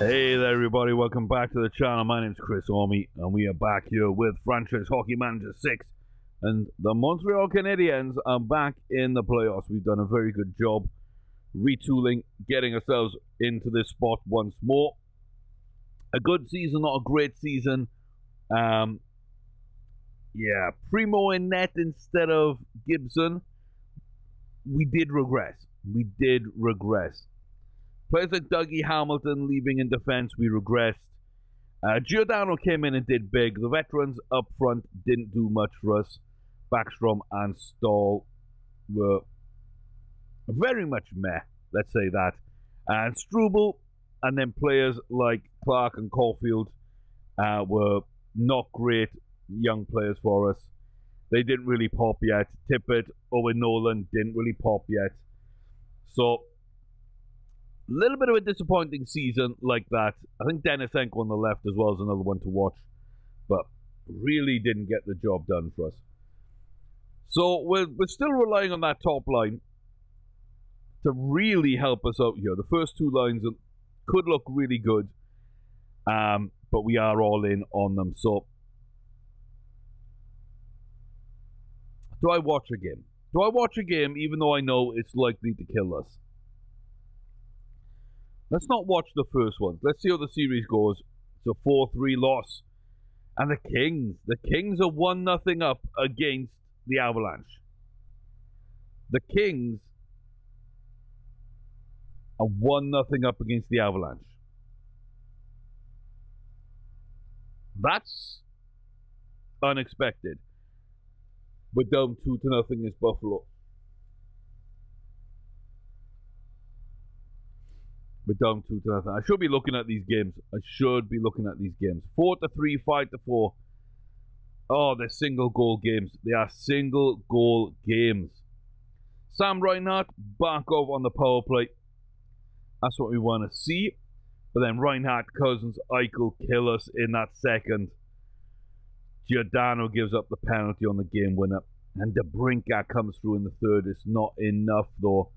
Hey there everybody, welcome back to the channel. My name's Chris Orme and we are back here with Franchise Hockey Manager 6 and the Montreal Canadiens are back in the playoffs. We've done a very good job retooling, getting ourselves into this spot once more. A good season, not a great season. Primo in net instead of Gibson. We did regress. Players like Dougie Hamilton leaving in defense, we regressed. Giordano came in and did big. The veterans up front didn't do much for us. Backstrom and Stahl were very much meh, let's say that. And Struble and then players like Clark and Caulfield were not great young players for us. They didn't really pop yet. Tippett, Owen Nolan didn't really pop yet. So, a little bit of a disappointing season like that. I think Denisenko on the left as well is another one to watch. But really didn't get the job done for us. So we're still relying on that top line to really help us out here. The first two lines could look really good. But we are all in on them. So, do I watch a game? Do I watch a game even though I know it's likely to kill us? Let's not watch the first one. Let's see how the series goes. It's a 4-3 loss. And the Kings are 1-0 up against the Avalanche. The Kings are 1-0 up against the Avalanche. That's unexpected. We're down 2-0 against Buffalo. We're down 2-0. I should be looking at these games. 4-3, 5-4. Oh, they're single goal games. They are single goal games. Sam Reinhart, Barkov on the power play. That's what we want to see. But then Reinhart, Cousins, Eichel kill us in that second. Giordano gives up the penalty on the game winner. And DeBrincat comes through in the third. It's not enough though.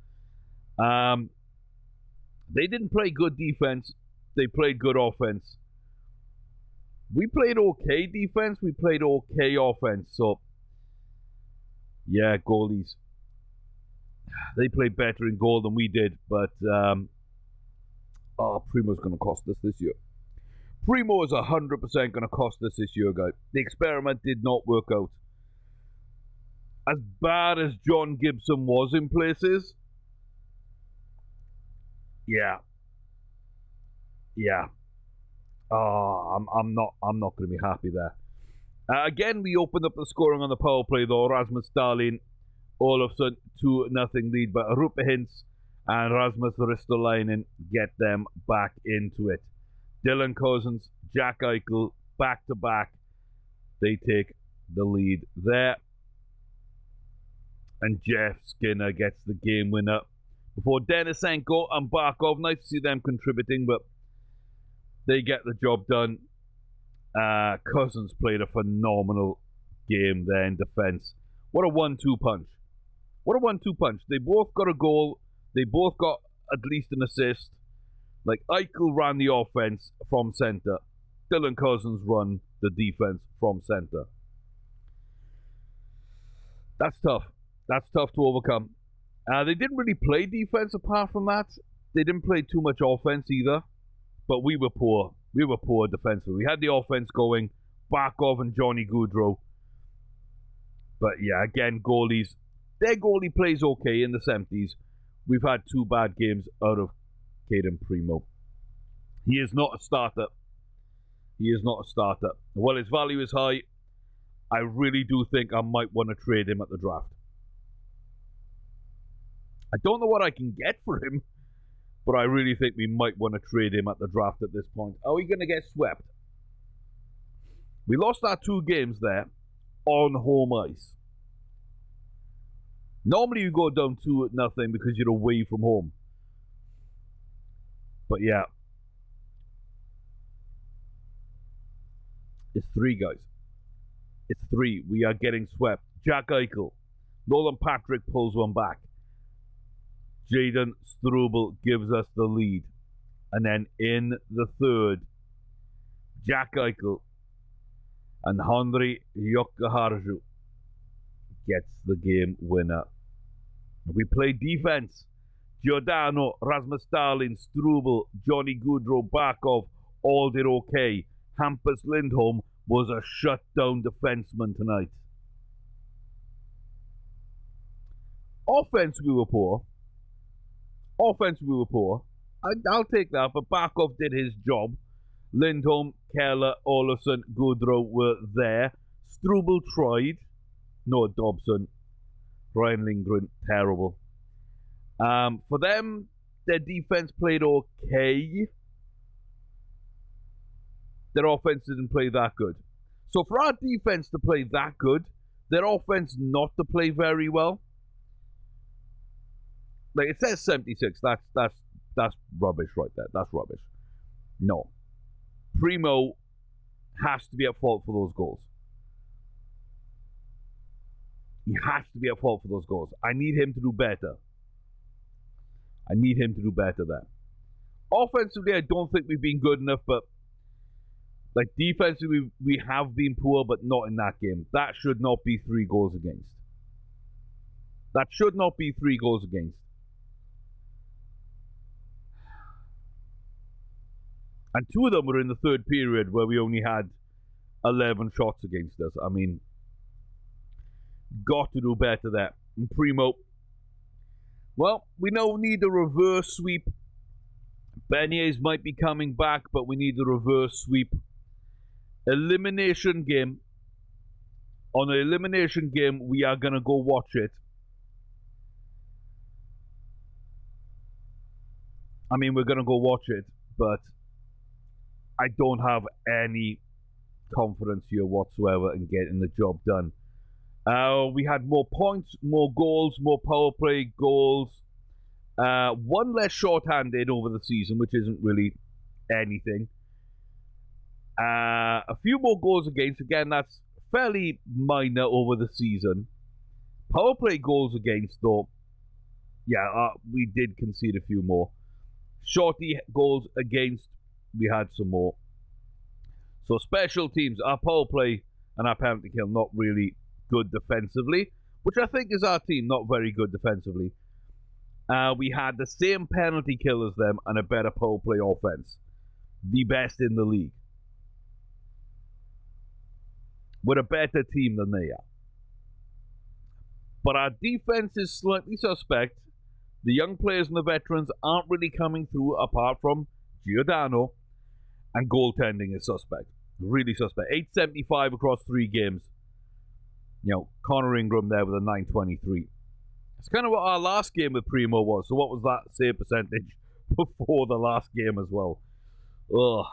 They didn't play good defense. They played good offense. We played okay defense. We played okay offense. So, yeah, goalies. They played better in goal than we did. But, Primo's going to cost us this year. Primo is 100% going to cost us this year, guys. The experiment did not work out. As bad as John Gibson was in places, Yeah. I'm not going to be happy there. Again, we opened up the scoring on the power play though. Rasmus Dahlin, all of a sudden 2-0 lead, but Rupe Hintz and Rasmus Ristolainen get them back into it. Dylan Cousins, Jack Eichel, back to back. They take the lead there. And Jeff Skinner gets the game winner. Before Denisenko and Barkov, nice to see them contributing, but they get the job done. Cousins played a phenomenal game there in defense. What a 1-2 punch. They both got a goal. They both got at least an assist. Like, Eichel ran the offense from center. Dylan Cousins run the defense from center. That's tough. That's tough to overcome. They didn't really play defense apart from that. They didn't play too much offense either. But we were poor. We were poor defensively. We had the offense going. Barkov and Johnny Gaudreau. But yeah, again, goalies. Their goalie plays okay in the 70s. We've had 2 bad games out of Caden Primo. He is not a starter. While his value is high, I really do think I might want to trade him at the draft. I don't know what I can get for him, but I really think we might want to trade him at the draft at this point. Are we going to get swept? We lost our 2 games there on home ice. Normally you go down 2-0 because you're away from home. But yeah. It's 3, guys. It's 3. We are getting swept. Jack Eichel. Nolan Patrick pulls one back. Jaden Struble gives us the lead. And then in the third, Jack Eichel and Henri Jokiharju gets the game winner. We play defense. Giordano, Rasmus Dahlin, Struble, Johnny Gaudreau, Barkov all did okay. Hampus Lindholm was a shutdown defenseman tonight. Offense, we were poor. I'll take that, but Barkov did his job. Lindholm, Keller, Olofsson, Gaudreau were there. Struble tried. Noah Dobson, Ryan Lindgren, terrible. For them, their defense played okay. Their offense didn't play that good. So for our defense to play that good, their offense not to play very well. Like it says 76. That's rubbish right there. That's rubbish. No. Primo has to be at fault for those goals. He has to be at fault for those goals. I need him to do better. There. Offensively, I don't think we've been good enough, but like defensively, we have been poor, but not in that game. That should not be 3 goals against. And 2 of them were in the third period where we only had 11 shots against us. I mean, got to do better there. And Primo, well, we now need a reverse sweep. Beignets might be coming back, but we need a reverse sweep. Elimination game. On an elimination game, we are going to go watch it. I mean, we're going to go watch it, but I don't have any confidence here whatsoever in getting the job done. We had more points, more goals, more power play goals. 1 less shorthanded over the season, which isn't really anything. A few more goals against. Again, that's fairly minor over the season. Power play goals against, though. Yeah, we did concede a few more. Shorty goals against, we had some more. So special teams, our power play and our penalty kill, not really good defensively, which I think is our team, not very good defensively. We had the same penalty kill as them and a better power play offense. The best in the league. We're a better team than they are. But our defense is slightly suspect. The young players and the veterans aren't really coming through apart from Giordano. And goaltending is suspect. Really suspect. 875 across 3 games. You know, Connor Ingram there with a 923. It's kind of what our last game with Primo was. So what was that save percentage before the last game as well? Ugh.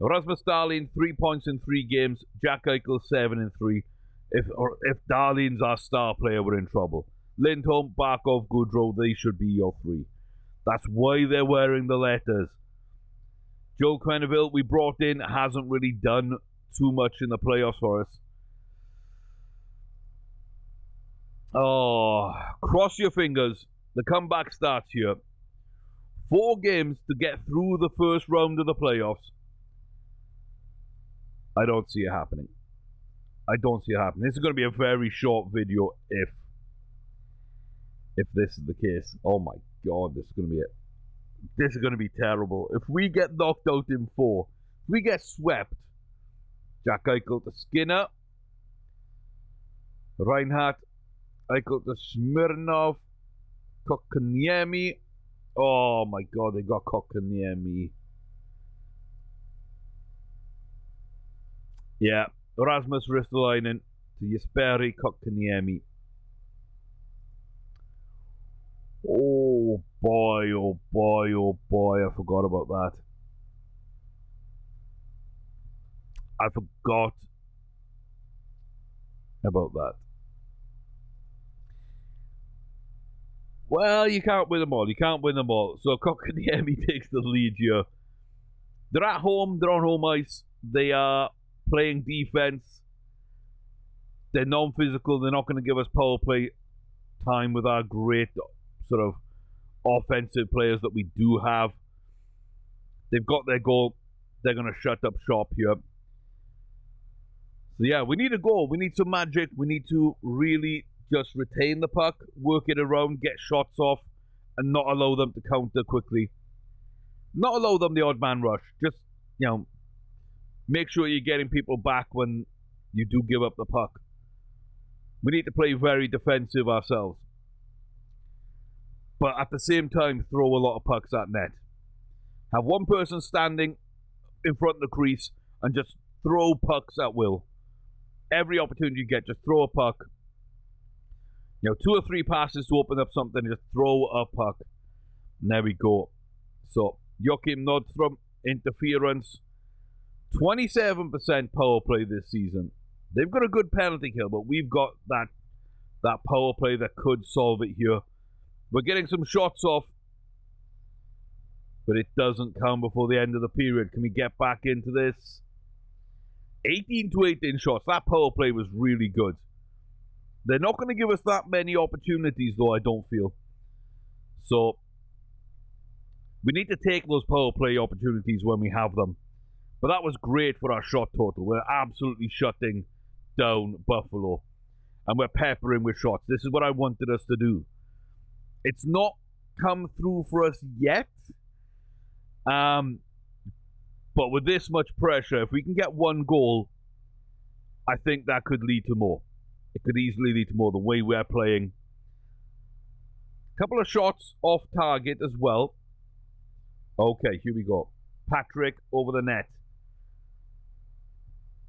Rasmus Dahlin, 3 points in 3 games. Jack Eichel, 7 in 3. If Dahlin's our star player, we're in trouble. Lindholm, Barkov, Gaudreau, they should be your 3. That's why they're wearing the letters. Joel Quenneville, we brought in, hasn't really done too much in the playoffs for us. Oh, cross your fingers. The comeback starts here. 4 games to get through the first round of the playoffs. I don't see it happening. This is going to be a very short video if this is the case. Oh my god, this is going to be it. This is going to be terrible. If we get knocked out in 4, if we get swept, Jack Eichel to Skinner, Reinhardt, Eichel to Smirnov, Kotkaniemi. Oh my god, they got Kotkaniemi. Yeah, Rasmus Ristolainen to Jesperi Kotkaniemi. Oh boy, oh boy, oh boy, I forgot about that. I forgot about that. Well, you can't win them all. So Kotkaniemi takes the lead here. They're at home, they're on home ice. They are playing defense. They're non-physical. They're not going to give us power play time with our great sort of offensive players that we do have. They've got their goal. They're going to shut up shop here. So yeah, we need a goal. We need some magic. We need to really just retain the puck, work it around, get shots off, and not allow them to counter quickly. Not allow them the odd man rush. Just, make sure you're getting people back when you do give up the puck. We need to play very defensive ourselves. But at the same time, throw a lot of pucks at net. Have one person standing in front of the crease and just throw pucks at will. Every opportunity you get, just throw a puck. 2 or 3 passes to open up something, just throw a puck. And there we go. So, Joachim Nordstrom, interference. 27% power play this season. They've got a good penalty kill, but we've got that power play that could solve it here. We're getting some shots off, but it doesn't come before the end of the period. Can we get back into this? 18 to 18 shots. That power play was really good. They're not going to give us that many opportunities, though, I don't feel. So, we need to take those power play opportunities when we have them. But that was great for our shot total. We're absolutely shutting down Buffalo. And we're peppering with shots. This is what I wanted us to do. It's not come through for us yet. But with this much pressure, if we can get one goal, I think that could lead to more. It could easily lead to more the way we're playing. A couple of shots off target as well. Okay, here we go. Patrick over the net.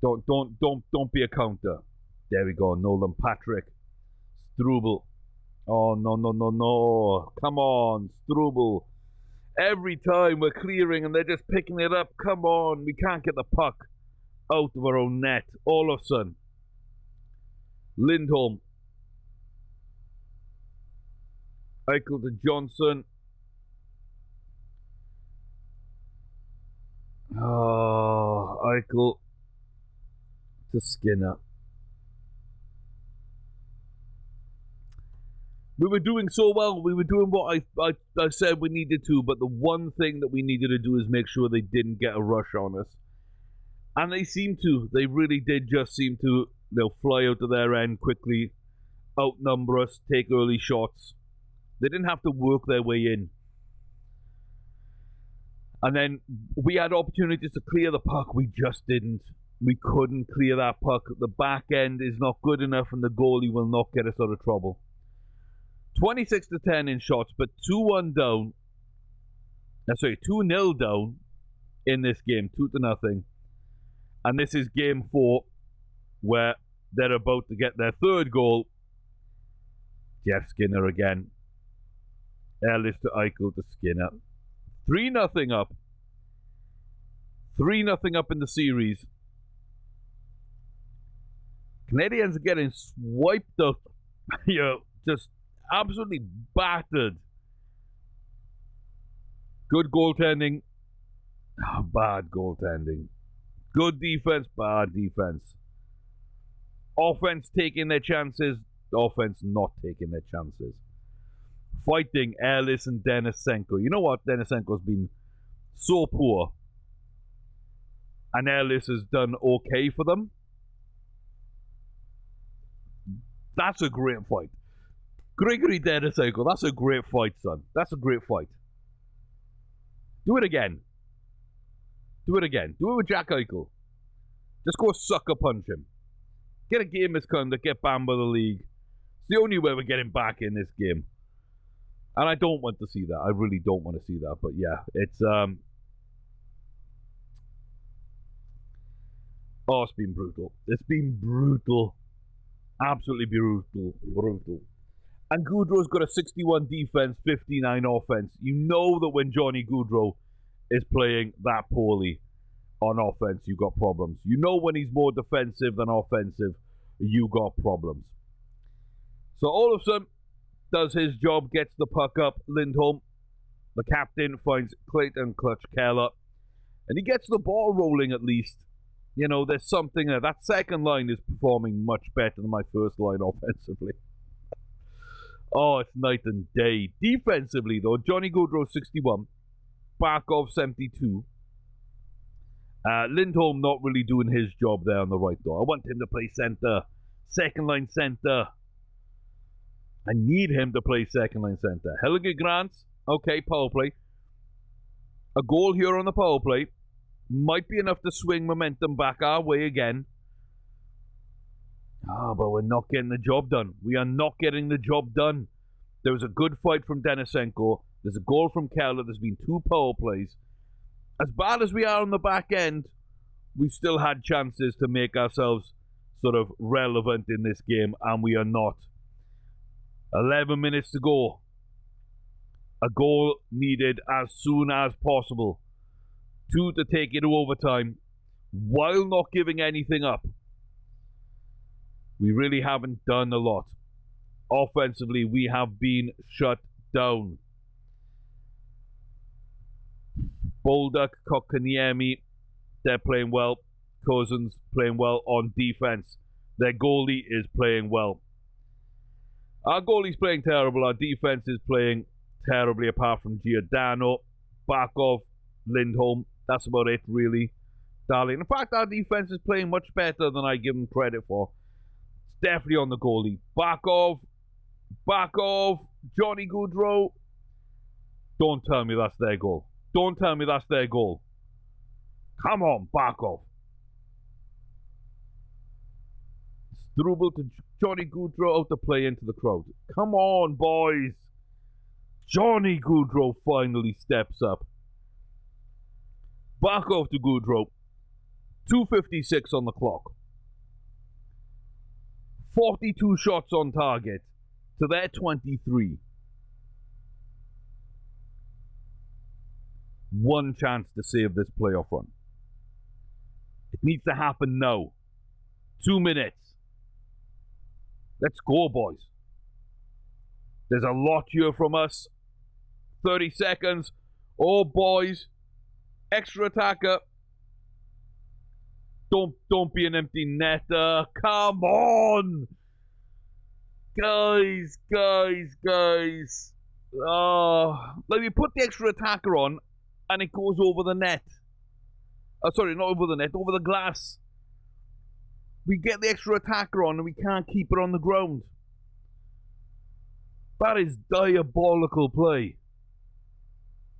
Don't be a counter. There we go. Nolan Patrick. Struble. Oh, no. Come on, Struble. Every time we're clearing and they're just picking it up. Come on. We can't get the puck out of our own net. Olofsson. Lindholm. Eichel to Johnson. Oh, Eichel to Skinner. We were doing so well. We were doing what I said we needed to, but the one thing that we needed to do is make sure they didn't get a rush on us. And they seemed to. They really did just seem to. They'll fly out to their end quickly, outnumber us, take early shots. They didn't have to work their way in. And then we had opportunities to clear the puck. We just didn't. We couldn't clear that puck. The back end is not good enough, and the goalie will not get us out of trouble. 26 to 10 in shots, but 2-1 down. 2-0 down in this game, 2-0. And this is game 4, where they're about to get their third goal. Jeff Skinner again. Ellis to Eichel to Skinner. 3-0 up. 3-0 up in the series. Canadians are getting swiped up. Just absolutely battered. Good goaltending. Bad goaltending. Good defense, bad defense. Offense taking their chances. Offense not taking their chances. Fighting Ellis and Denisenko. You know what? Denisenko's been so poor. And Ellis has done okay for them. That's a great fight. Grigory Denisenko, that's a great fight, son. That's a great fight. Do it again. Do it again. Do it with Jack Eichel. Just go sucker punch him. Get a game misconduct, get banned by the league. It's the only way we're getting back in this game. And I don't want to see that. I really don't want to see that. But yeah, it's it's been brutal. It's been brutal. Absolutely brutal. And Goudreau's got a 61 defense, 59 offense. You know that when Johnny Gaudreau is playing that poorly on offense, you got problems. You know when he's more defensive than offensive, you got problems. So Olofsson does his job, gets the puck up. Lindholm, the captain, finds Clayton Clutch Keller, and he gets the ball rolling at least. You know, there's something there. That second line is performing much better than my first line offensively. Oh, it's night and day. Defensively, though, Johnny Gaudreau 61. Barkov 72. Lindholm not really doing his job there on the right, though. I want him to play centre. Second line centre. I need him to play second line centre. Helge Grants. Okay, power play. A goal here on the power play. Might be enough to swing momentum back our way again. But we're not getting the job done. We are not getting the job done. There was a good fight from Denisenko. There's a goal from Keller. There's been 2 power plays. As bad as we are on the back end, we've still had chances to make ourselves sort of relevant in this game, and we are not. 11 minutes to go. A goal needed as soon as possible. 2 to take it to overtime, while not giving anything up. We really haven't done a lot. Offensively, we have been shut down. Bolduc, Kotkaniemi, they're playing well. Cousins playing well on defense. Their goalie is playing well. Our goalie's playing terrible. Our defense is playing terribly, apart from Giordano, Barkov, Lindholm. That's about it, really. Darling. In fact, our defense is playing much better than I give them credit for. It's definitely on the goalie. Barkov, Johnny Gaudreau. Don't tell me that's their goal. Don't tell me that's their goal. Come on, Barkov. Struble to Johnny Gaudreau out to play into the crowd. Come on, boys. Johnny Gaudreau finally steps up. Barkov to Gaudreau. 2:56 on the clock. 42 shots on target to their 23. One chance to save this playoff run. It needs to happen now. 2 minutes. Let's go, boys. There's a lot here from us. 30 seconds. Oh, boys. Extra attacker. Don't be an empty netter. Come on. Guys. Like we put the extra attacker on and it goes over the net. Sorry, not over the net, over the glass. We get the extra attacker on and we can't keep it on the ground. That is diabolical play.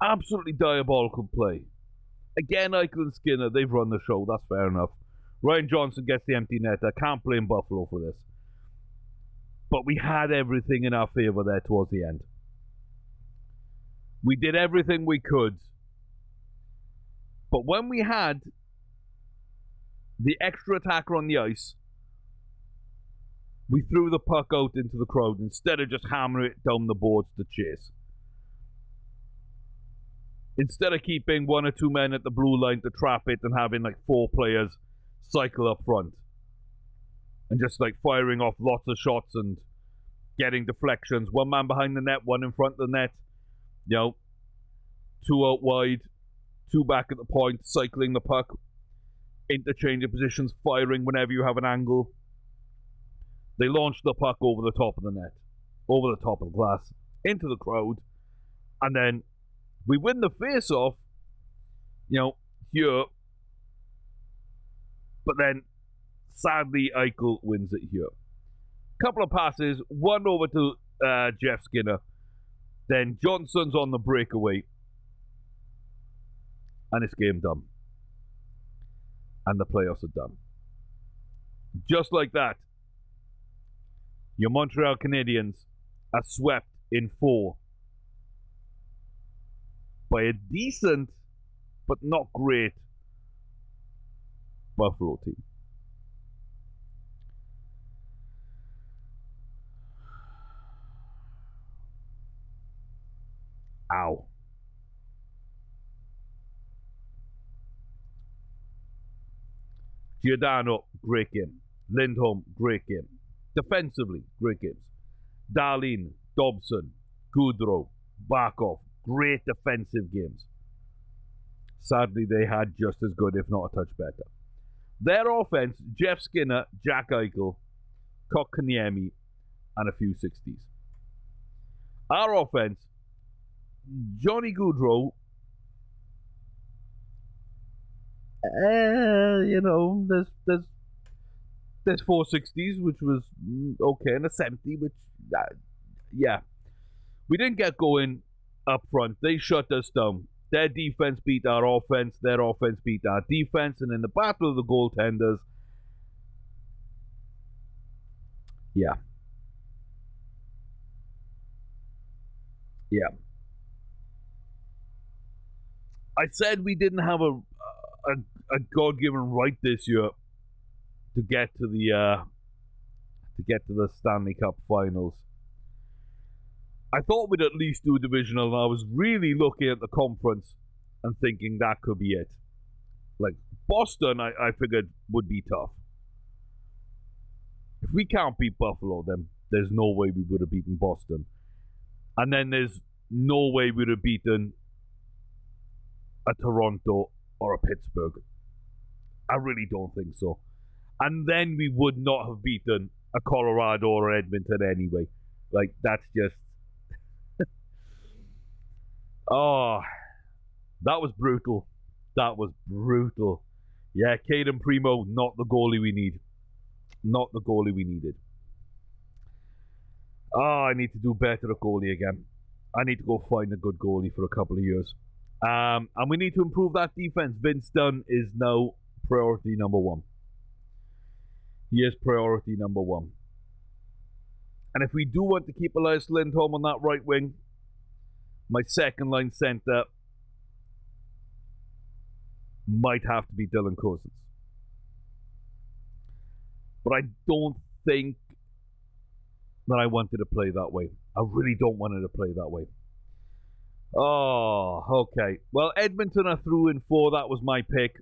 Absolutely diabolical play. Again, Eichel and Skinner, they've run the show. That's fair enough. Ryan Johnson gets the empty net. I can't blame Buffalo for this. But we had everything in our favour there towards the end. We did everything we could. But when we had the extra attacker on the ice, we threw the puck out into the crowd instead of just hammering it down the boards to chase. Instead of keeping 1 or 2 men at the blue line to trap it and having like 4 players cycle up front. And just like firing off lots of shots and getting deflections. 1 man behind the net, 1 in front of the net. 2 out wide, 2 back at the point, cycling the puck. Interchanging positions, firing whenever you have an angle. They launch the puck over the top of the net. Over the top of the glass. Into the crowd. And then we win the face-off, here. But then, sadly, Eichel wins it here. Couple of passes, one over to Jeff Skinner. Then Johnson's on the breakaway. And it's game done. And the playoffs are done. Just like that, your Montreal Canadiens are swept in 4 by a decent, but not great, Buffalo team. Ow. Giordano, great game. Lindholm, great game. Defensively, great games. Darlene, Dobson, Gaudreau, Barkov, great defensive games. Sadly, they had just as good, if not a touch better. Their offense, Jeff Skinner, Jack Eichel, Kotkaniemi, and a few 60s. Our offense, Johnny Gaudreau, there's 460s, which was okay, and a 70, which yeah, we didn't get going up front. They shut us down. Their defense beat our offense. Their offense beat our defense. And in the battle of the goaltenders, yeah. I said we didn't have a God-given right this year to get to the Stanley Cup Finals. I thought we'd at least do a divisional, and I was really looking at the conference and thinking that could be it. Like, Boston, I figured would be tough. If we can't beat Buffalo, then there's no way we would have beaten Boston. And then there's no way we would have beaten a Toronto or a Pittsburgh. I really don't think so. And then we would not have beaten a Colorado or Edmonton anyway. Like, that's just... Oh, that was brutal. That was brutal. Yeah, Caden Primo, not the goalie we need. Not the goalie we needed. Oh, I need to do better at goalie again. I need to go find a good goalie for a couple of years. And we need to improve that defense. Vince Dunn is now priority number one. He is priority number one. And if we do want to keep Elias Lindholm on that right wing, my second line center might have to be Dylan Cousins. But I don't think that I wanted to play that way. I really don't want to play that way. Oh, okay. Well, Edmonton I threw in 4. That was my pick.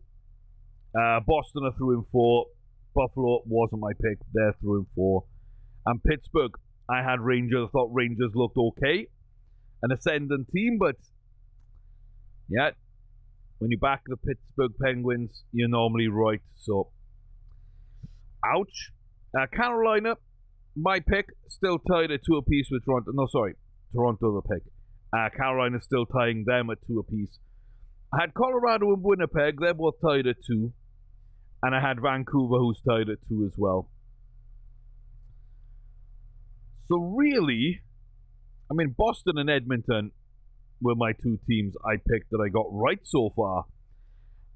Boston I threw in 4. Buffalo wasn't my pick. They're through in 4. And Pittsburgh, I had Rangers. I thought Rangers looked okay. An ascendant team, but yeah, when you back the Pittsburgh Penguins, you're normally right. So, ouch. Carolina, my pick, still tied at 2 apiece with Toronto. No, sorry, Toronto the pick. Carolina still tying them at 2 apiece. I had Colorado and Winnipeg. They're both tied at 2. And I had Vancouver, who's tied at 2 as well. So really, I mean, Boston and Edmonton were my 2 teams I picked that I got right so far.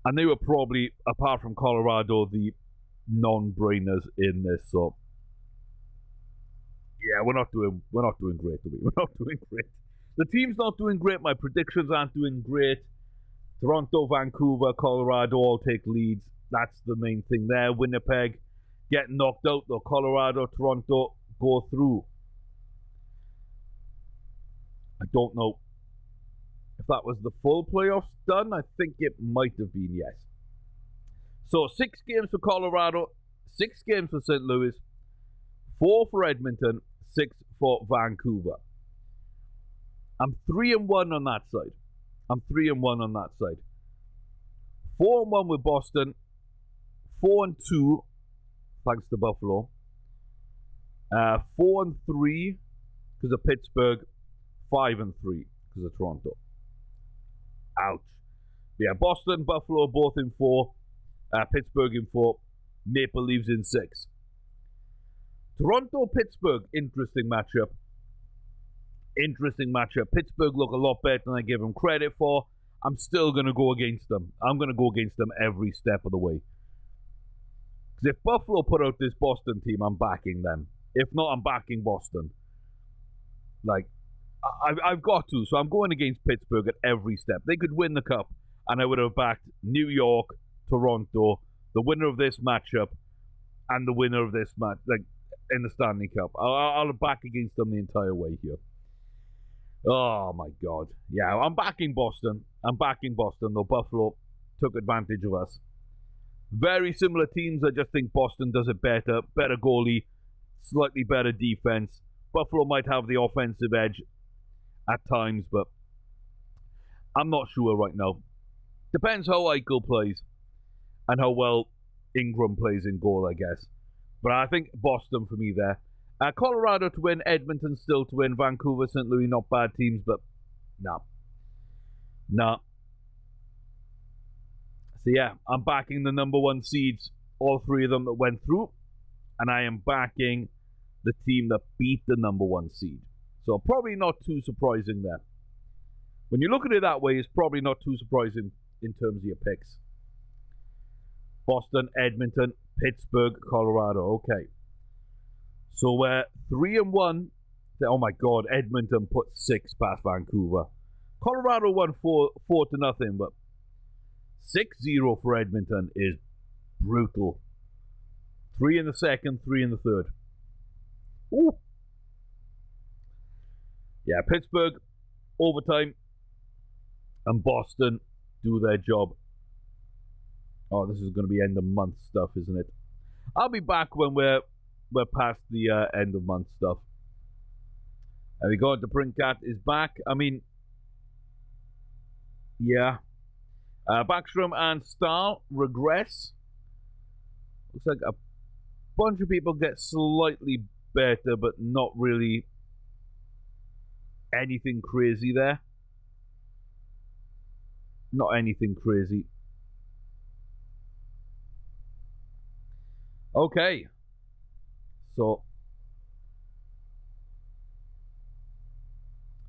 And they were probably, apart from Colorado, the non-brainers in this. So, yeah, we're not doing great, are we? We're not doing great. The team's not doing great. My predictions aren't doing great. Toronto, Vancouver, Colorado all take leads. That's the main thing there. Winnipeg getting knocked out, though. Colorado, Toronto go through. I don't know if that was the full playoffs done. I think it might have been, yes. So 6 games for Colorado, 6 games for St. Louis, 4 for Edmonton, 6 for Vancouver. I'm 3-1 on that side. 4-1 with Boston. 4-2 thanks to Buffalo. 4-3 because of Pittsburgh. 5-3 because of Toronto. Ouch. Yeah, Boston, Buffalo both in 4. Pittsburgh in 4. Maple Leafs in 6. Toronto, Pittsburgh, interesting matchup. Pittsburgh look a lot better than I give them credit for. I'm still going to go against them. I'm going to go against them every step of the way. Because if Buffalo put out this Boston team, I'm backing them. If not, I'm backing Boston. Like, I've got to. So I'm going against Pittsburgh at every step. They could win the cup, and I would have backed New York, Toronto, the winner of this matchup, and the winner of this match, like in the Stanley Cup. I'll back against them the entire way here. Oh my God. Yeah, I'm backing Boston. Though Buffalo took advantage of us. Very similar teams. I just think Boston does it better. Better goalie, slightly better defense. Buffalo might have the offensive edge at times, but I'm not sure right now. Depends how Eichel plays and how well Ingram plays in goal, I guess. But I think Boston for me there. Colorado to win, Edmonton still to win, Vancouver, St. Louis, not bad teams, but nah. So yeah, I'm backing the number 1 seeds, all 3 of them that went through, and I am backing the team that beat the number 1 seed. So probably not too surprising there. When you look at it that way, it's probably not too surprising in terms of your picks. Boston, Edmonton, Pittsburgh, Colorado. Okay. So we're 3-1. Oh my God, Edmonton put 6 past Vancouver. Colorado won 4-0, but 6-0 for Edmonton is brutal. 3 in the second, 3 in the third. Ooh. Yeah, Pittsburgh, overtime, and Boston do their job. Oh, this is going to be end of month stuff, isn't it? I'll be back when we're past the end of month stuff. There we go. The Brinkat is back. I mean, yeah. Backstrom and Stahl regress. Looks like a bunch of people get slightly better, but not really anything crazy there. Not anything crazy. Okay. So,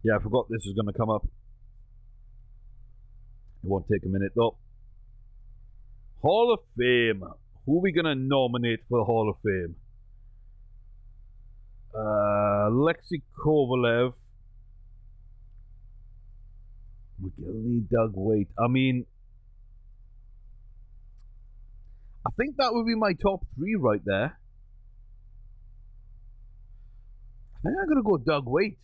yeah, I forgot this was going to come up. It won't take a minute though. Hall of Fame. Who are we going to nominate for the Hall of Fame? Alexei Kovalev. McGillney, Doug Waite. I mean, I think that would be my top 3 right there. I think I'm going to go Doug Waite.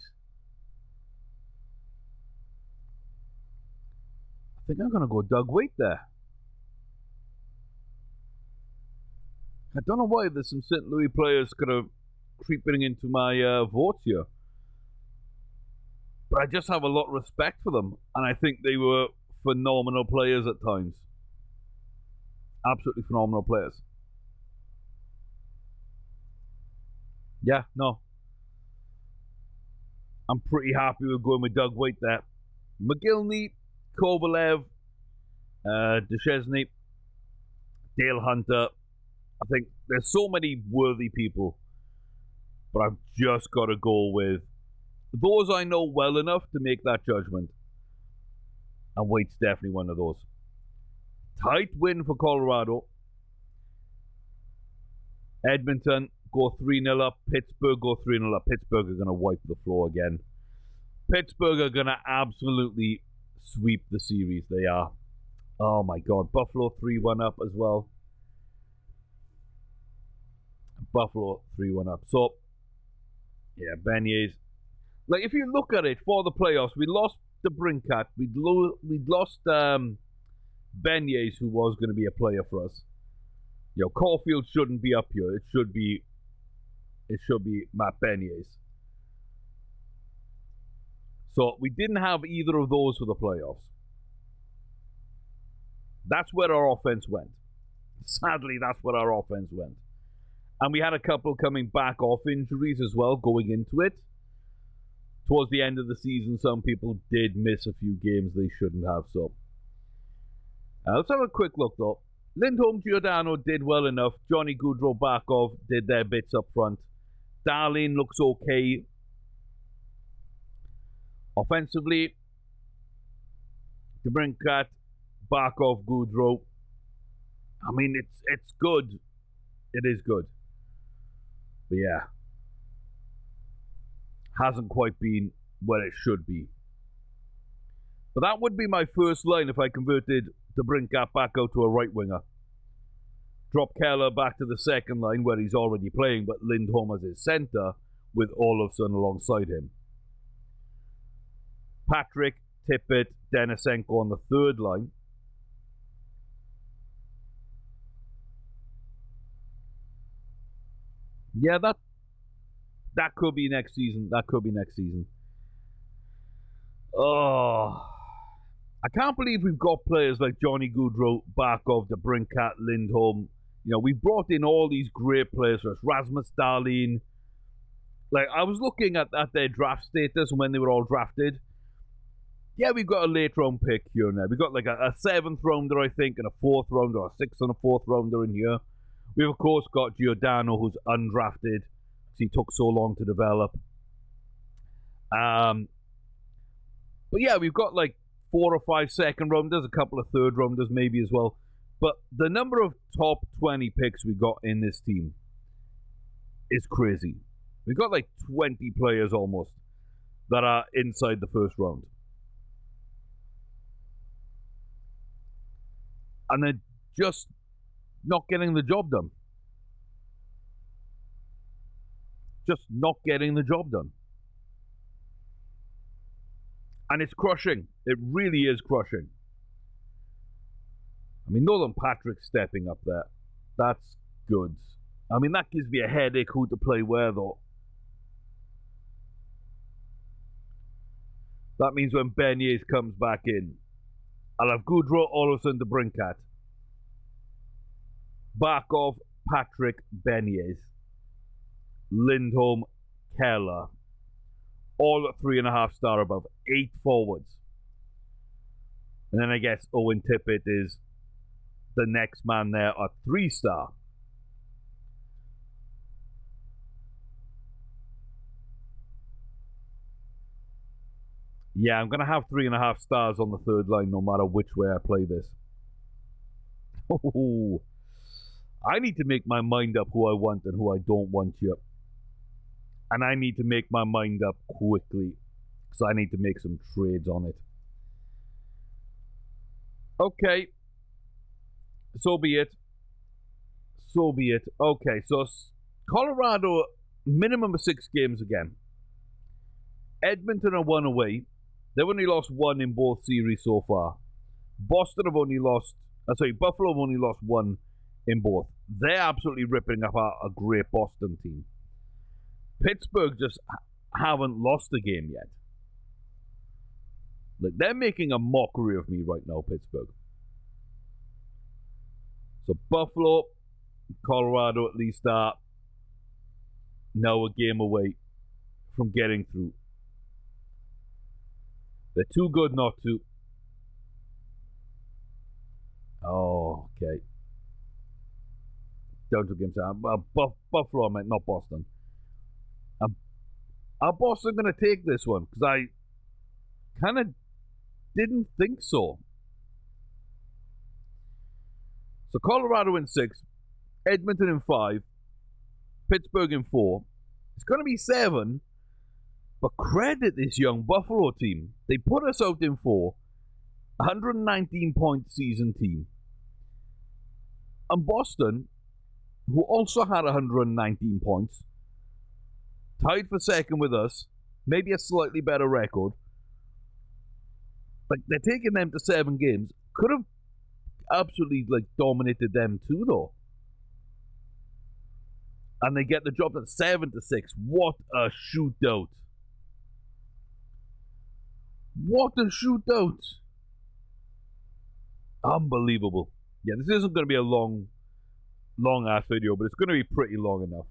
I think I'm going to go Doug Waite there. I don't know why there's some St. Louis players kind of creeping into my votes here. But I just have a lot of respect for them. And I think they were phenomenal players at times. Absolutely phenomenal players. Yeah, no. I'm pretty happy with going with Doug Waite there. McGillney, Kovalev, Duchesne, Dale Hunter. I think there's so many worthy people. But I've just got to go with those I know well enough to make that judgment. And Waite's definitely one of those. Tight win for Colorado. Edmonton go 3-0 up. Pittsburgh go 3-0 up. Pittsburgh are going to wipe the floor again. Pittsburgh are going to absolutely sweep the series. They are. Oh my God. Buffalo 3-1 up as well. Buffalo 3-1 up. So, yeah, Beignets. Like, if you look at it for the playoffs, we lost the Brinkat. We'd lost Beignets, who was going to be a player for us. You know, Caulfield shouldn't be up here. It should be Matt Beignets. So we didn't have either of those for the playoffs. That's where our offense went. Sadly, that's where our offense went. And we had a couple coming back off injuries as well going into it. Towards the end of the season, some people did miss a few games they shouldn't have. So let's have a quick look, though. Lindholm, Giordano did well enough. Johnny Gaudreau, Barkov did their bits up front. Darlene looks okay. Offensively, DeBrincat, Barkov, Gaudreau. I mean, it's good. It is good. But yeah, hasn't quite been where it should be. But that would be my first line if I converted DeBrincat back out to a right winger. Drop Keller back to the second line where he's already playing, but Lindholm as his centre with Olofsson alongside him. Patrick, Tippett, Denisenko on the third line. Yeah, that could be next season. That could be next season. Oh, I can't believe we've got players like Johnny Gaudreau, Barkov, DeBrincat, Lindholm. You know, we've brought in all these great players for us. Rasmus Dahlin. Like, I was looking at their draft status when they were all drafted. yeah, we've got a late round pick here and there. We've got like a 7th rounder, I think, and a 4th rounder, or a 6th and a 4th rounder in here. We've, of course, got Giordano, who's undrafted, because he took so long to develop. But yeah, we've got like 4 or 5 second rounders, a couple of third rounders maybe as well. But the number of top 20 picks we got in this team is crazy. We've got like 20 players almost that are inside the first round. And they're just not getting the job done. Just not getting the job done. And it's crushing. It really is crushing. I mean, Nolan Patrick stepping up there. That's good. I mean, that gives me a headache who to play where, though. That means when Beniers comes back in, I'll have Goudreau, Olsen, De Brincat. Barkov, Patrick, Beniers. Lindholm, Keller. All at 3.5 star above. 8 forwards. And then I guess Owen Tippett is the next man there at 3 star. Yeah, I'm going to have 3.5 stars on the third line no matter which way I play this. Oh, I need to make my mind up who I want and who I don't want here. And I need to make my mind up quickly, because I need to make some trades on it. Okay. So be it. So be it. Okay, so Colorado, minimum of 6 games again. Edmonton are 1 away. They've only lost 1 in both series so far. Boston have only lost... Buffalo have only lost 1 in both. They're absolutely ripping apart a great Boston team. Pittsburgh just haven't lost a game yet. Like, they're making a mockery of me right now, Pittsburgh. So Buffalo, Colorado at least are now a game away from getting through. They're too good not to. Oh, okay. Down to games. Buffalo, I meant, not Boston. Are Boston going to take this one? Because I kind of didn't think so. So Colorado in 6, Edmonton in 5, Pittsburgh in 4. It's going to be 7, but credit this young Buffalo team. They put us out in 4, 119-point season team. And Boston, who also had 119 points, tied for second with us, maybe a slightly better record. Like, they're taking them to 7 games. Could have absolutely, like, dominated them too, though. And they get the job at 7-6. What a shootout. What a shootout. Unbelievable. Yeah, this isn't going to be a long-ass video, but it's going to be pretty long enough.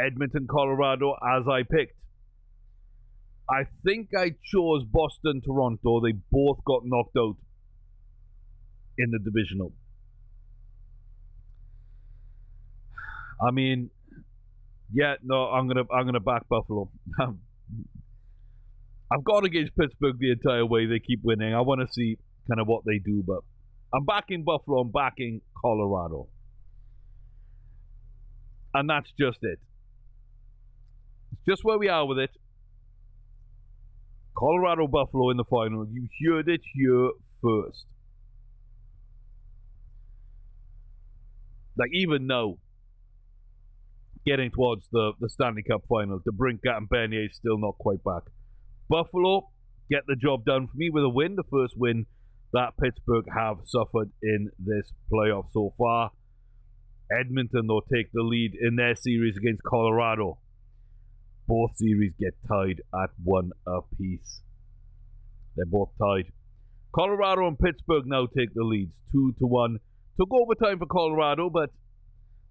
Edmonton, Colorado, as I picked. I think I chose Boston, Toronto. They both got knocked out in the divisional. I mean, yeah, no, I'm gonna back Buffalo. I've gone against Pittsburgh the entire way. They keep winning. I want to see kind of what they do, but I'm backing Buffalo. I'm backing Colorado. And that's just it. It's just where we are with it. Colorado, Buffalo in the final. You heard it here first. Like, even now, getting towards the Stanley Cup final, De Brincat and Bernier still not quite back. Buffalo get the job done for me with a win, the first win that Pittsburgh have suffered in this playoff so far. Edmonton, though, take the lead in their series against Colorado. Both series get tied at 1 apiece. They're both tied. Colorado and Pittsburgh now take the leads, 2-1. Took overtime for Colorado, but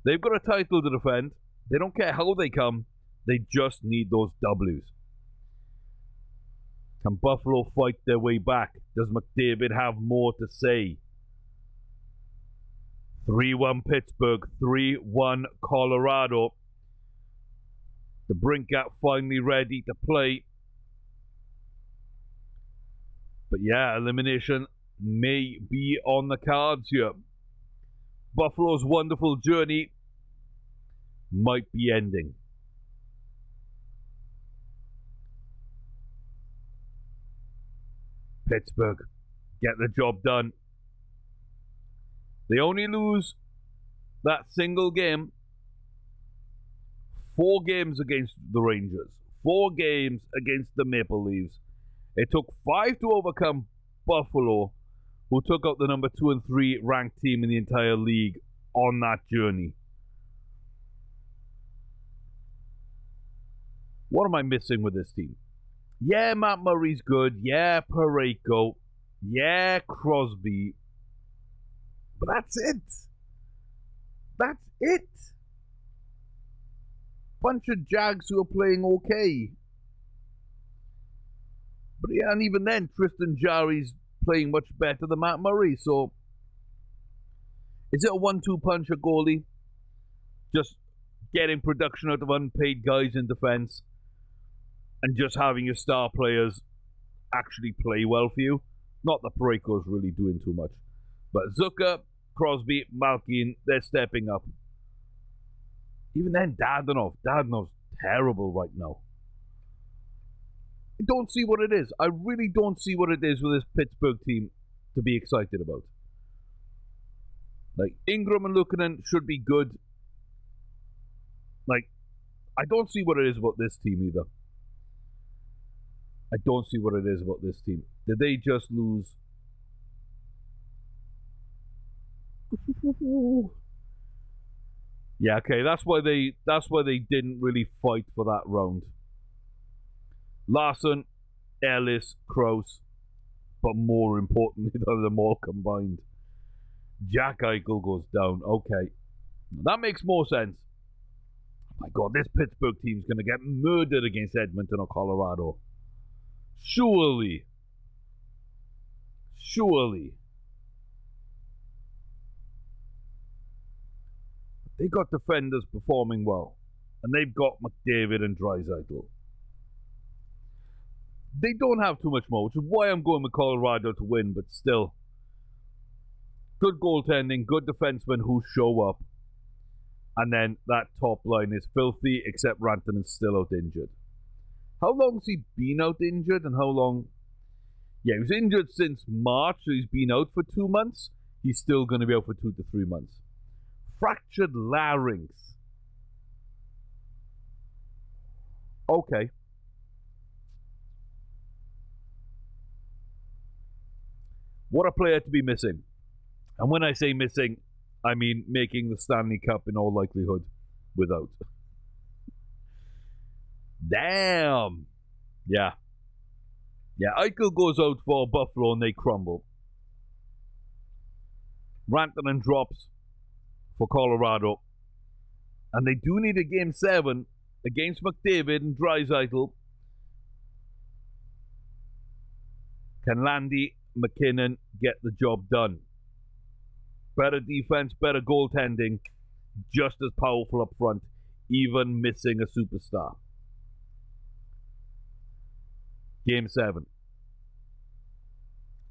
they've got a title to defend. They don't care how they come. They just need those W's. Can Buffalo fight their way back? Does McDavid have more to say? 3-1 Pittsburgh, 3-1 Colorado. The Brinkat finally ready to play. But yeah, elimination may be on the cards here. Buffalo's wonderful journey might be ending. Pittsburgh get the job done. They only lose that single game. 4 games against the Rangers. 4 games against the Maple Leafs. It took 5 to overcome Buffalo, who took out the number 2 and 3 ranked team in the entire league on that journey. What am I missing with this team? Yeah, Matt Murray's good. Yeah, Parayko. Yeah, Crosby. But that's it. That's it. Bunch of Jags who are playing okay. But yeah, and even then, Tristan Jarry's playing much better than Matt Murray. So, is it a 1-2 punch at goalie? Just getting production out of unpaid guys in defense and just having your star players actually play well for you? Not that Parayko's really doing too much. But Zucker, Crosby, Malkin, they're stepping up. Even then, Dadonov's terrible right now. I don't see what it is. I really don't see what it is with this Pittsburgh team to be excited about. Like, Ingram and Luukkonen should be good. Like, I don't see what it is about this team either. I don't see what it is about this team. Did they just lose? Yeah, okay, that's why they didn't really fight for that round. Larson, Ellis, Kroos, but more importantly than them all combined, Jack Eichel goes down. Okay, that makes more sense. My God, this Pittsburgh team's going to get murdered against Edmonton or Colorado. Surely. They got defenders performing well. And they've got McDavid and Draisaitl. They don't have too much more, which is why I'm going with Colorado to win, but still. Good goaltending, good defensemen who show up. And then that top line is filthy, except Rantanen's still out injured. How long's he been out injured and how long? Yeah, he was injured since March, so he's been out for 2 months. He's still going to be out for 2 to 3 months. Fractured larynx. Okay. What a player to be missing. And when I say missing, I mean making the Stanley Cup in all likelihood without. Damn. Yeah. Yeah, Eichel goes out for Buffalo and they crumble. Rantanen drops for Colorado. And they do need a game 7 against McDavid and Draisaitl. Can Landy, McKinnon get the job done? Better defense, better goaltending, just as powerful up front, even missing a superstar. Game 7.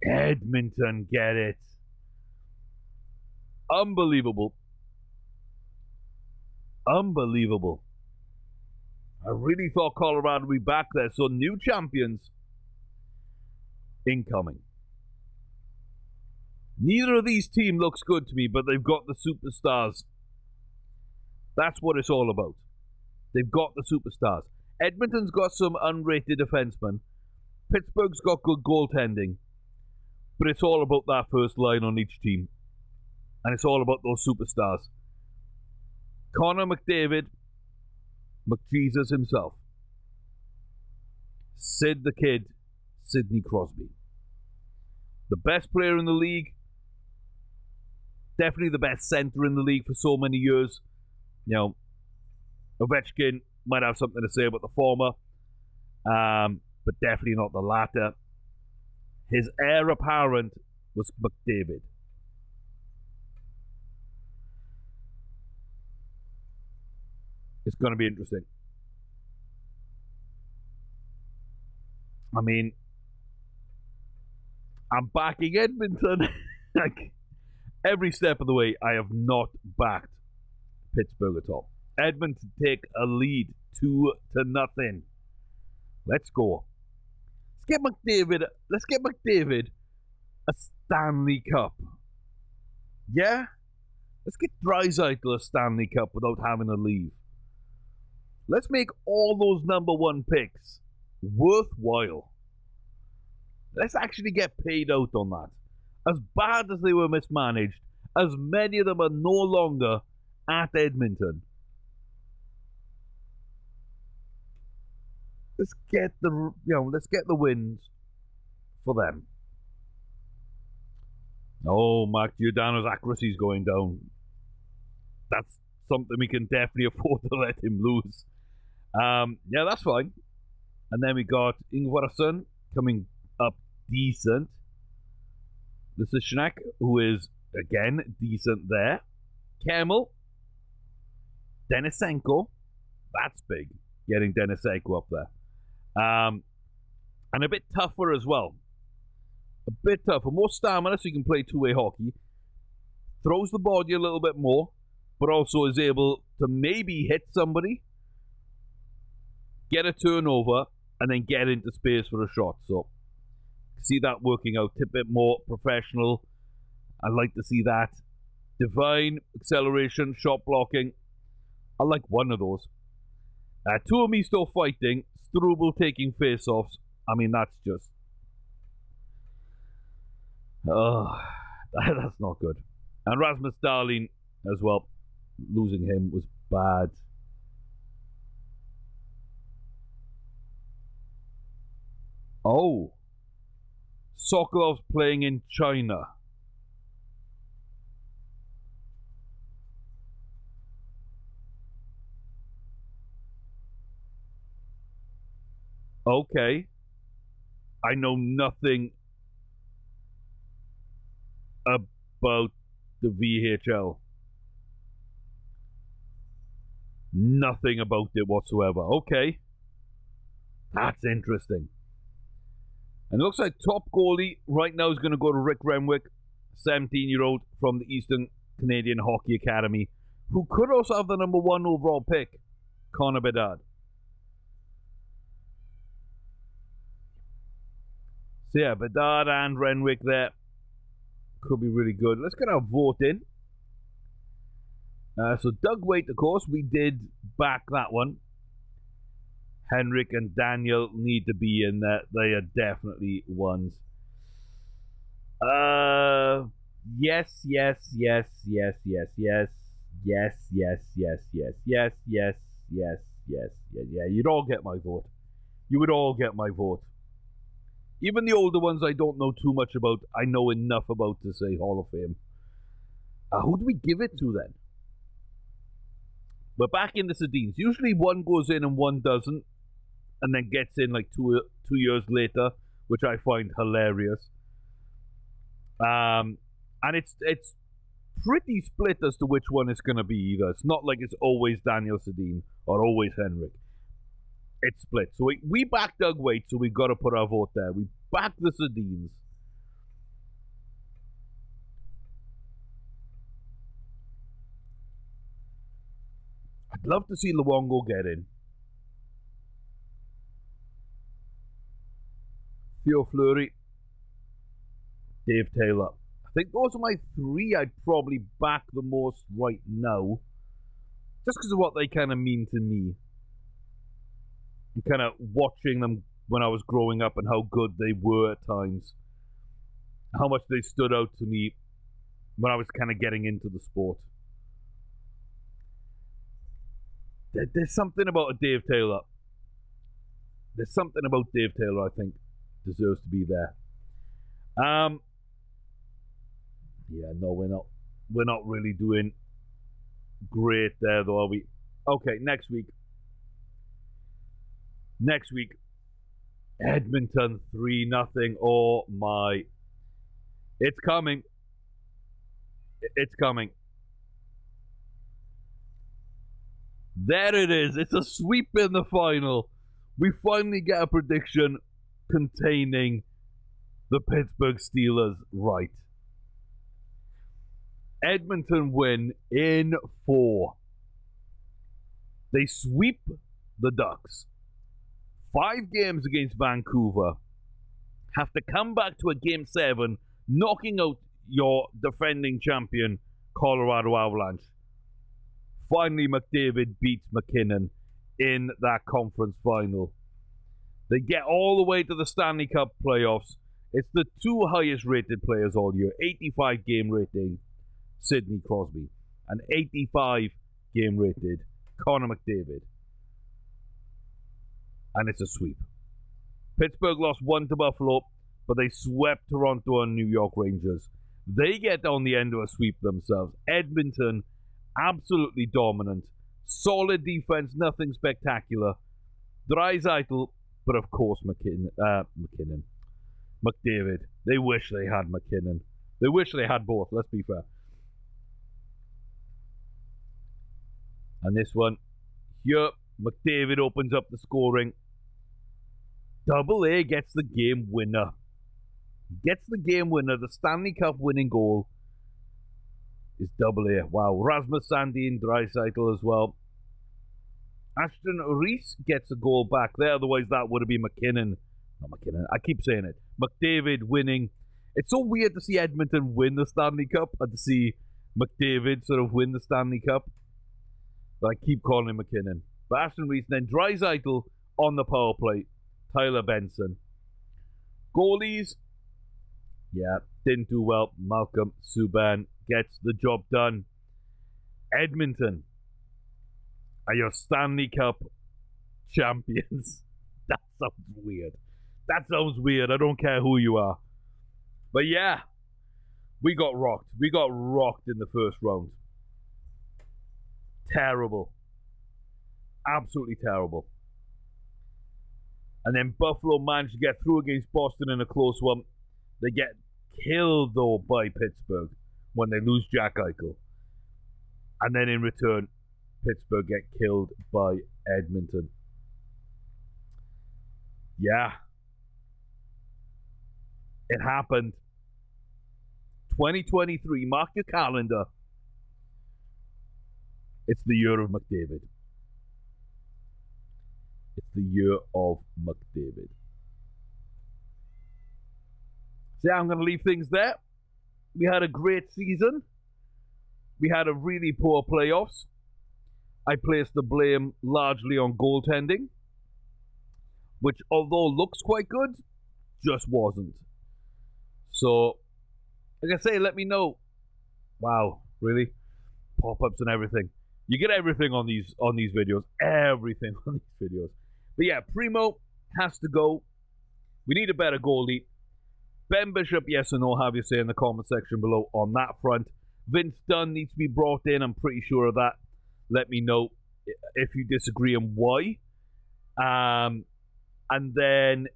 Edmonton get it. Unbelievable. Unbelievable. I really thought Colorado would be back there, so new champions incoming. Neither of these teams looks good to me, but they've got the superstars. That's what it's all about. They've got the superstars. Edmonton's got some unrated defensemen. Pittsburgh's got good goaltending. But it's all about that first line on each team. And it's all about those superstars. Connor McDavid, McJesus himself. Sid the Kid, Sidney Crosby. The best player in the league. Definitely the best center in the league for so many years. You know, Ovechkin might have something to say about the former. but definitely not the latter. His heir apparent was McDavid. It's going to be interesting. I mean, I'm backing Edmonton. Like, every step of the way, I have not backed Pittsburgh at all. Edmonton take a lead 2-0. Let's go. Let's get McDavid a Stanley Cup. Yeah? Let's get Draisaitl a Stanley Cup without having to leave. Let's make all those number one picks worthwhile. Let's actually get paid out on that. As bad as they were mismanaged, as many of them are no longer at Edmonton. Let's get the wins for them. Oh, Mark Giordano's accuracy is going down. That's something we can definitely afford to let him lose. Yeah, that's fine. And then we got Ingvarsson coming up decent. This is Schneck, who is, again, decent there. Kemmel. Denisenko. That's big, getting Denisenko up there. And a bit tougher as well. A bit tougher. More stamina so you can play two-way hockey. Throws the body a little bit more, but also is able to maybe hit somebody, get a turnover, and then get into space for a shot. So, see that working out a bit more professional. I'd like to see that. Divine, acceleration, shot blocking. I like one of those. Tuomi still fighting. Struble taking face-offs. I mean, that's just... that's not good. And Rasmus Dahlin as well. Losing him was bad. Oh. Sokolov's playing in China. Okay. I know nothing about the VHL. Nothing about it whatsoever. Okay. That's interesting. And it looks like top goalie right now is going to go to Rick Renwick, 17-year-old from the Eastern Canadian Hockey Academy, who could also have the number 1 overall pick, Connor Bedard. So yeah, Bedard and Renwick there could be really good. Let's get our vote in. So Doug Waite, of course, we did back that one. Henrik and Daniel need to be in there. They are definitely ones. Yes, yes, yes, yes, yes, yes, yes, yes, yes, yes, yes, yes, yes, yes, yeah. You'd all get my vote. You would all get my vote. Even the older ones I don't know too much about. I know enough about to say Hall of Fame. Who do we give it to then? We're back in the Sedins. Usually one goes in and one doesn't, and then gets in like two years later, which I find hilarious. And it's pretty split as to which one it's going to be either. It's not like it's always Daniel Sedin or always Henrik. It's split. So we back Doug Waite, so we've got to put our vote there. We back the Sedins. I'd love to see Luongo get in. Theo Fleury. Dave Taylor. I think those are my 3 I'd probably back the most right now. Just because of what they kind of mean to me. And kind of watching them when I was growing up and how good they were at times. How much they stood out to me when I was kind of getting into the sport. There's something about a Dave Taylor. There's something about Dave Taylor I think deserves to be there. Yeah, no, we're not really doing great there though, are we? Okay, next week. Edmonton 3-0. Oh my. It's coming. It's coming. There it is. It's a sweep in the final. We finally get a prediction containing the Pittsburgh Steelers right. Edmonton win in 4. They sweep the Ducks. 5 games against Vancouver. Have to come back to a game 7, knocking out your defending champion, Colorado Avalanche. Finally, McDavid beats McKinnon in that conference final. They get all the way to the Stanley Cup playoffs. It's the 2 highest rated players all year. 85 game rating, Sidney Crosby. And 85 game rated, Connor McDavid. And it's a sweep. Pittsburgh lost 1 to Buffalo, but they swept Toronto and New York Rangers. They get on the end of a sweep themselves. Edmonton, absolutely dominant. Solid defense, nothing spectacular. Draisaitl, but of course McDavid. They wish they had McKinnon. They wish they had both, let's be fair. And this one, here, McDavid opens up the scoring. Double A gets the game winner. Gets the game winner. The Stanley Cup winning goal is Double A. Wow. Rasmus Sandin, Draisaitl as well. Ashton Reese gets a goal back there. Otherwise, that would have been McKinnon. Not McKinnon. I keep saying it. McDavid winning. It's so weird to see Edmonton win the Stanley Cup and to see McDavid sort of win the Stanley Cup. But I keep calling him McKinnon. But Ashton Reese, and then Draisaitl on the power play. Tyler Benson. Goalies. Yeah, didn't do well. Malcolm Subban gets the job done. Edmonton are your Stanley Cup champions. That sounds weird. That sounds weird. I don't care who you are. But yeah, we got rocked. We got rocked in the first round. Terrible. Absolutely terrible. And then Buffalo managed to get through against Boston in a close one. They get killed, though, by Pittsburgh when they lose Jack Eichel. And then in return, Pittsburgh get killed by Edmonton. Yeah. It happened. 2023, mark your calendar. It's the year of McDavid. It's the year of McDavid. So yeah, I'm going to leave things there. We had a great season. We had a really poor playoffs. I placed the blame largely on goaltending, which, although looks quite good, just wasn't. So, like I say, let me know. Wow, really? Pop-ups and everything. You get everything on these videos. Everything on these videos. But yeah, Primo has to go. We need a better goalie. Ben Bishop, yes or no, have your say in the comment section below on that front. Vince Dunn needs to be brought in. I'm pretty sure of that. Let me know if you disagree and why. And then,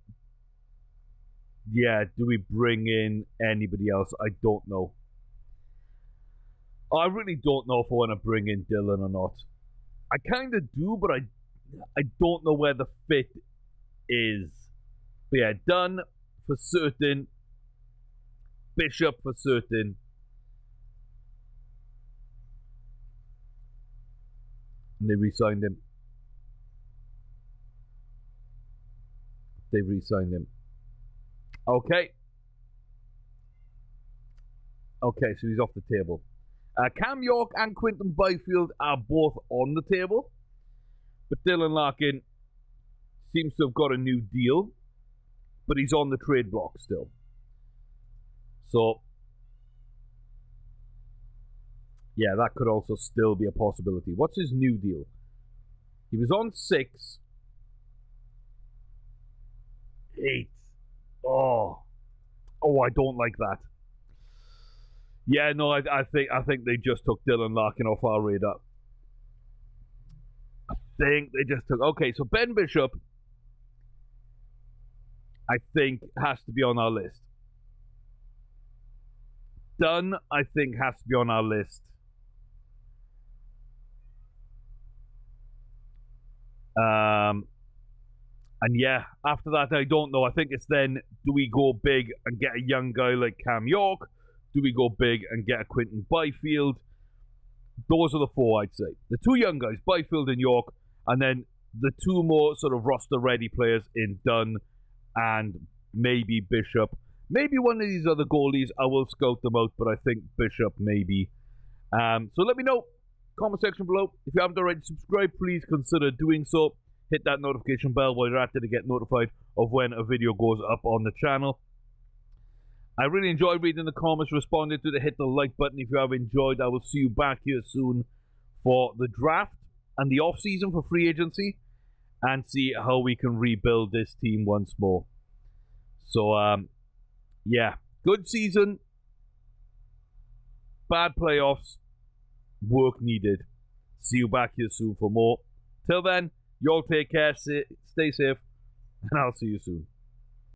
yeah, do we bring in anybody else? I don't know. I really don't know if I want to bring in Dylan or not. I kind of do, but I don't know where the fit is. But yeah, Dunn for certain. Bishop for certain. And they re-signed him. They re-signed him. Okay. Okay, so he's off the table. Cam York and Quinton Byfield are both on the table. But Dylan Larkin seems to have got a new deal. But he's on the trade block still. So, yeah, that could also still be a possibility. What's his new deal? He was on 6. 8. Oh, I don't like that. Yeah, no, I think they just took Dylan Larkin off our radar. I think they just took... Okay, so Ben Bishop I think has to be on our list. Dunn, I think, has to be on our list. And yeah, after that, I don't know. I think it's then, do we go big and get a young guy like Cam York? Do we go big and get a Quinton Byfield? Those are the four, I'd say. The two young guys, Byfield and York, and then the two more sort of roster-ready players in Dunn and maybe Bishop. Maybe one of these other goalies, I will scout them out, but I think Bishop maybe. So let me know, comment section below. If you haven't already subscribed, please consider doing so. Hit that notification bell while you're at it to get notified of when a video goes up on the channel. I really enjoyed reading the comments, responding to the hit the like button if you have enjoyed. I will see you back here soon for the draft and the off-season for free agency and see how we can rebuild this team once more. So, yeah, good season, bad playoffs, work needed. See you back here soon for more. Till then, y'all take care, stay safe, and I'll see you soon.